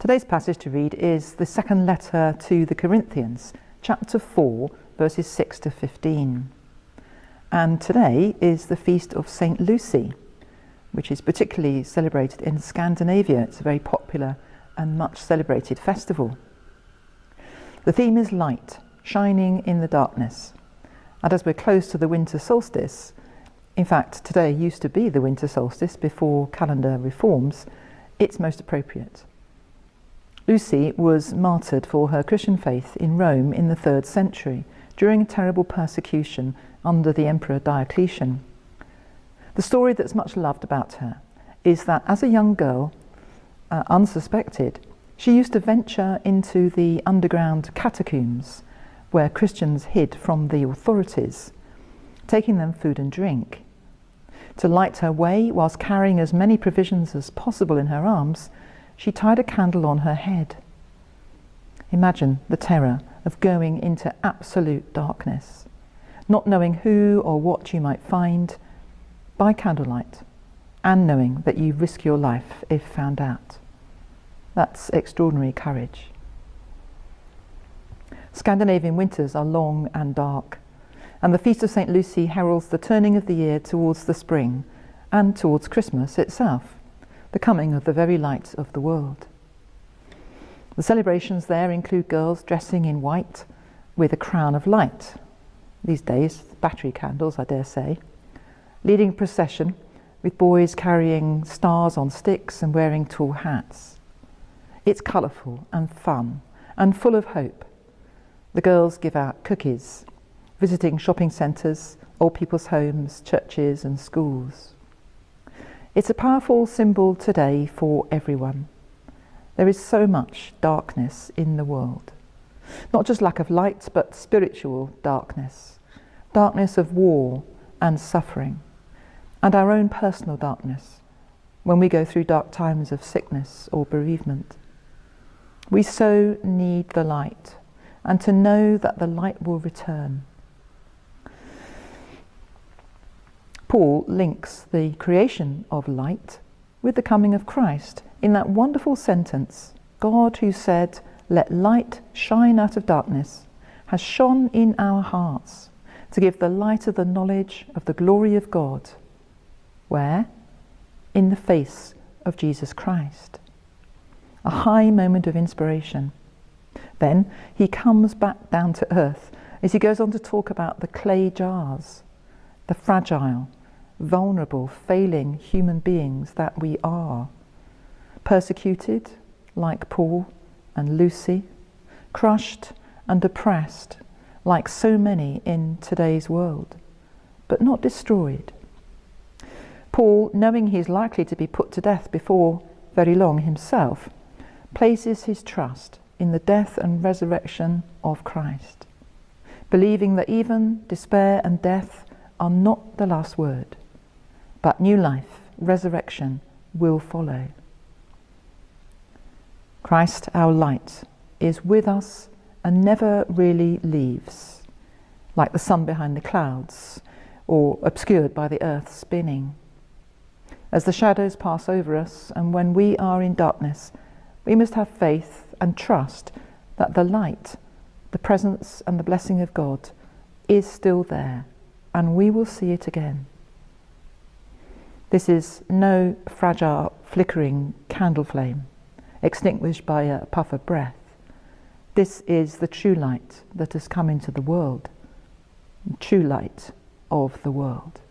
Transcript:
Today's passage to read is the second letter to the Corinthians, chapter 4, verses 6 to 15. And today is the feast of St. Lucy, which is particularly celebrated in Scandinavia. It's a very popular and much celebrated festival. The theme is light, shining in the darkness. And as we're close to the winter solstice, in fact, today used to be the winter solstice before calendar reforms, it's most appropriate. Lucy was martyred for her Christian faith in Rome in the 3rd century during a terrible persecution under the Emperor Diocletian. The story that's much loved about her is that as a young girl, unsuspected, she used to venture into the underground catacombs where Christians hid from the authorities, taking them food and drink. To light her way, whilst carrying as many provisions as possible in her arms, she tied a candle on her head. Imagine the terror of going into absolute darkness, not knowing who or what you might find by candlelight, and knowing that you risk your life if found out. That's extraordinary courage. Scandinavian winters are long and dark, and the Feast of St. Lucy heralds the turning of the year towards the spring and towards Christmas itself, the coming of the very light of the world. The celebrations there include girls dressing in white with a crown of light, these days battery candles I dare say, leading a procession with boys carrying stars on sticks and wearing tall hats. It's colourful and fun and full of hope. The girls give out cookies, visiting shopping centres, old people's homes, churches and schools. It's a powerful symbol today for everyone. There is so much darkness in the world. Not just lack of light, but spiritual darkness. Darkness of war and suffering. And our own personal darkness when we go through dark times of sickness or bereavement. We so need the light, and to know that the light will return. Paul links the creation of light with the coming of Christ in that wonderful sentence, God who said, "Let light shine out of darkness," has shone in our hearts to give the light of the knowledge of the glory of God. Where? In the face of Jesus Christ. A high moment of inspiration. Then he comes back down to earth as he goes on to talk about the clay jars, the fragile, vulnerable, failing human beings that we are, persecuted like Paul and Lucy, crushed and oppressed like so many in today's world, but not destroyed. Paul, knowing he's likely to be put to death before very long himself, places his trust in the death and resurrection of Christ, believing that even despair and death are not the last word, but new life, resurrection, will follow. Christ, our light, is with us and never really leaves, like the sun behind the clouds, or obscured by the earth spinning. As the shadows pass over us, and when we are in darkness, we must have faith and trust that the light, the presence and the blessing of God is still there, and we will see it again. This is no fragile, flickering candle flame, extinguished by a puff of breath. This is the true light that has come into the world, the true light of the world.